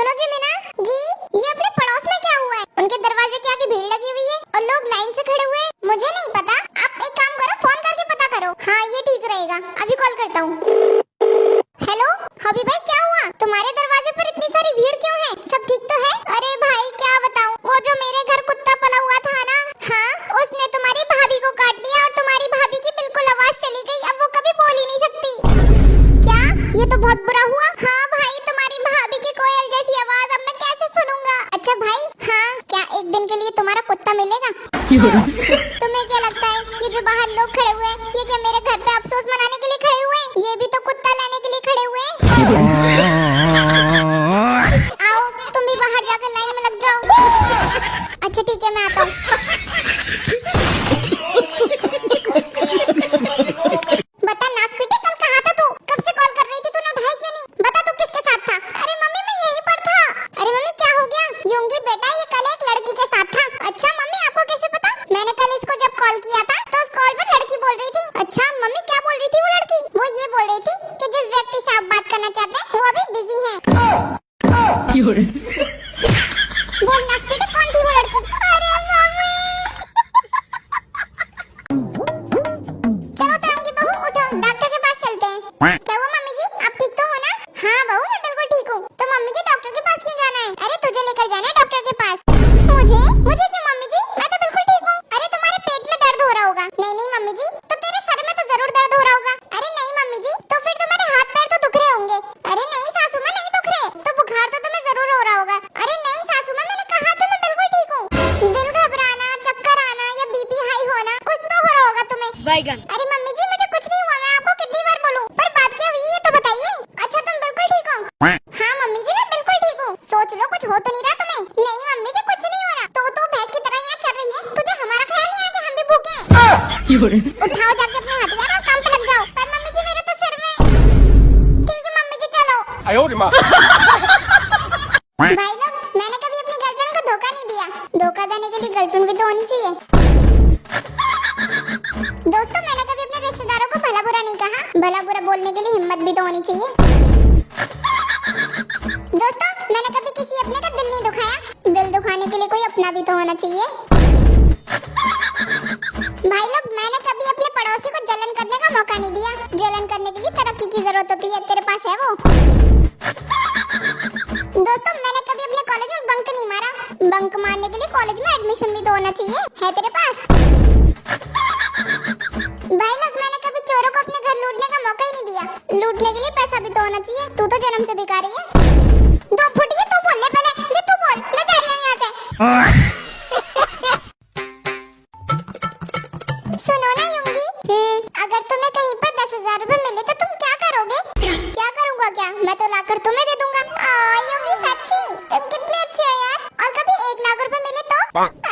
सुनो जी मीना जी, ये अपने पड़ोस में क्या हुआ है? उनके दरवाजे के आगे भीड़ लगी हुई है और लोग लाइन से खड़े हुए हैं। मुझे नहीं पता, आप एक काम करो, फोन करके पता करो। हाँ ये ठीक रहेगा, अभी कॉल करता हूँ। हेलो हबी भाई, क्या हुआ? तुम्हारे दरवाजे पर इतनी सारी भीड़ क्यों है? सब ठीक तो है? अरे भाई क्या बताऊँ, वो जो मेरे घर कुत्ता पला हुआ था ना, हाँ उसने तुम्हारी भाभी को काट लिया और तुम्हारी भाभी की बिल्कुल आवाज चली गई। अब वो कभी बोल ही नहीं सकती। क्या? ये तो बहुत बुरा हुआ। हाँ भाई, तुम्हारी भाभी की कोयल जैसी आवाज अब मैं कैसे सुनूंगा? अच्छा भाई, हाँ क्या एक दिन के लिए तुम्हारा कुत्ता मिलेगा? तुम्हें क्या लगता है ये जो बाहर लोग खड़े हुए हैं, ये क्या मेरे घर पे अफसोस मनाने के लिए खड़े हुए हैं? ये भी तो कुत्ता लाने के लिए खड़े हुए हैं। आओ तुम भी बाहर जाकर लाइन में लग जाओ। अच्छा ठीक है, मैं आता हूँ। बता नासपीटे, कल कहाँ था तू? कब से कॉल कर रही थी, तूने उठाई क्यों नहीं? बता तू किसके साथ था? अरे मम्मी मैं यहीं पर था। अरे मम्मी क्या हो गया? यूंगी बेटा ये कल एक लड़की के साथ था। अच्छा मम्मी आपको कैसे पता? मैंने कल इसको जब कॉल किया था तो उस कॉल पर लड़की बोल रही थी। अच्छा मम्मी क्या बोल रही थी वो लड़की? वो ये बोल रही थी कि जिस व्यक्ति से आप बात करना चाहते हैं वो अभी बिजी है। बोल नासपीटे, कौन थी वो लड़की? अरे मम्मी चलो ताम की बहू उठो, डॉक्टर के पास चलते हैं। क्या हुआ मम्मी जी, आप ठीक तो हो ना? हाँ बहू मैं बिल्कुल ठीक हूँ। तो मम्मी जी डॉक्टर के पास क्यों जाना है? अरे तुझे लेकर जाना है डॉक्टर के पास। मुझे क्यों मम्मी जी, मैं तो बिल्कुल ठीक हूँ। अरे तुम्हारे पेट में दर्द हो रहा होगा। नहीं मम्मी जी, तो तेरे सर में तो जरूर दर्द हो रहा होगा। अरे नहीं मम्मी जी, तो फिर तुम्हारे हाथ पैर तो दुख रहे होंगे। अरे नहीं सासू माँ, नहीं दुख रहे, तो बुखार तो तुम्हें जरूर हो रहा होगा। अरे नहीं सासू माँ, मैंने कहा था मैं बिल्कुल ठीक हूँ। दिल घबराना, चक्कर आना या बीपी हाई होना, कुछ तो हो रहा होगा तुम्हें। अरे मम्मी जी मुझे कुछ नहीं हुआ, मैं आपको कितनी बार बोलूं, पर बात क्या हुई ये तो बताइए। अच्छा तुम बिल्कुल ठीक हो? हाँ मम्मी जी मैं बिल्कुल ठीक हूँ। सोच लो कुछ हो तो नहीं रहा तुम्हें? नहीं मम्मी जी कुछ नहीं हो रहा। तो भैंस की तरह यहाँ चल रही है, तुझे हमारा ख्याल नहीं आया कि हम भी भूखे हैं? उठाओ जाके अपने हथियार और काम पे लग जाओ। पर मम्मी जी मेरे तो सिर में। ठीक है मम्मी जी चलो। भाई लोग, मैंने कभी अपनी गर्लफ्रेंड को धोखा नहीं दिया। धोखा देने के लिए गर्लफ्रेंड भी तो होनी चाहिए। दोस्तों मैंने कभी अपने रिश्तेदारों को भला बुरा नहीं कहा। भला बुरा बोलने के लिए हिम्मत भी तो होनी चाहिए। दोस्तों मैंने कभी किसी अपने का दिल नहीं दुखाया। दिल दुखाने के लिए कोई अपना भी तो होना चाहिए। भाई लोग, मैंने कभी अपने पड़ोसी को जलन करने का मौका नहीं दिया। जलन करने के लिए तरक्की की जरूरत होती है, तेरे पास है वो? दोस्तों मैंने कभी अपने कॉलेज में बंक नहीं मारा। बंक मारने के लिए कॉलेज में एडमिशन भी तो होना चाहिए, है तेरे पास? भाई लोग, मैंने कभी चोरों को अपने घर लूटने का मौका ही नहीं दिया। लूटने के लिए पैसा भी तो होना चाहिए। तू तो जन्म से भिखारी है। दो फुटिए तू बोल ले पहले, ये तू बोल, मैं जा रही हूँ यहाँ से। सुनो ना यूंगी, अगर तुम्हें कहीं पर 10,000 रुपए मिले तो तुम क्या करोगे? क्या करूँगा क्या? मैं तो लाकर तुम्हें दे दूंगा। यूंगी सच्ची, तुम कितने अच्छे हो यार। और कभी 1 लाख रुपए मिले तो?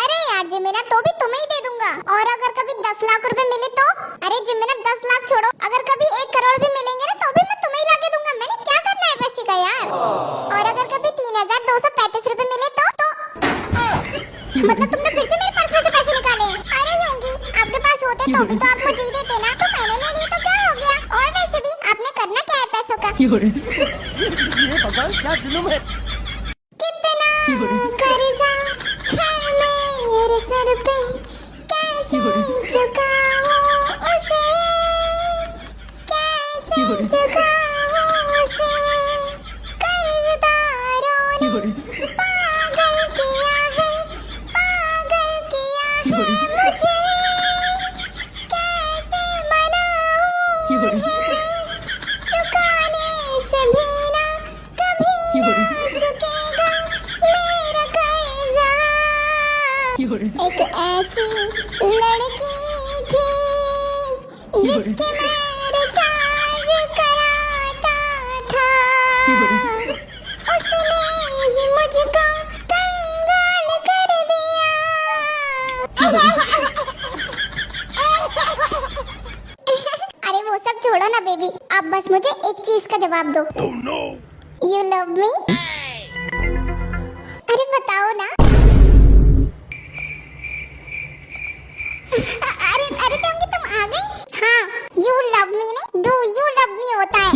अरे यार जिमिना, तो भी तुम्हें ही दे दूंगा। और अगर कभी 10 लाख रुपए मिले तो? अरे जिमिना 10 लाख छोड़ो, अगर कभी 1 करोड़ भी मिलेंगे ना तो भी मैं तुम्हें ही ला के दूंगा। मैंने क्या करना है पैसे का यार। और अगर कभी 3,235 रुपए मिले तो? मतलब तुमने फिर से मेरे पर्स में से पैसे निकाले? अरे यूंगी, आपके पास होते तो भी तो आप मुझे ही देते ना, तो मैंने ले लिए तो क्या हो गया। और वैसे भी आपने करना क्या है पैसों का? ये भगवान क्या जुल्म है। कितना कर्जा है मेरे सर पे, कैसे चुकाऊं उसे, कैसे चुकाऊं उसे। कर्जदारों ने पागल किया है, पागल किया है मुझे, कैसे मनाऊं उन्हें। चुकाने से भी ना कभी ना चुकेगा मेरा कर्जा। एक ऐसी लड़की थी जिसके मैं रिचार्ज कराता था, उसने ही मुझको कंगाल कर दिया। अरे वो सब छोड़ो ना बेबी, आप बस मुझे एक चीज का जवाब दो। You love me? अरे बताओ ना। अरे तुम आ गई? हाँ, you love me नहीं, do you love me होता है।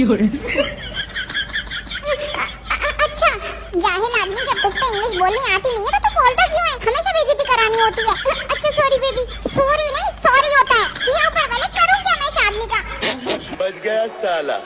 अच्छा जाहिल आदमी, जब तुझ पे इंग्लिश बोलनी आती नहीं है तो तू बोलता क्यों है? हमेशा बेइज्जती करानी होती है। अच्छा सॉरी बेबी। सॉरी नहीं, सॉरी होता है। ये ऊपर वाले करूं क्या मैं इस आदमी का? बच गया साला।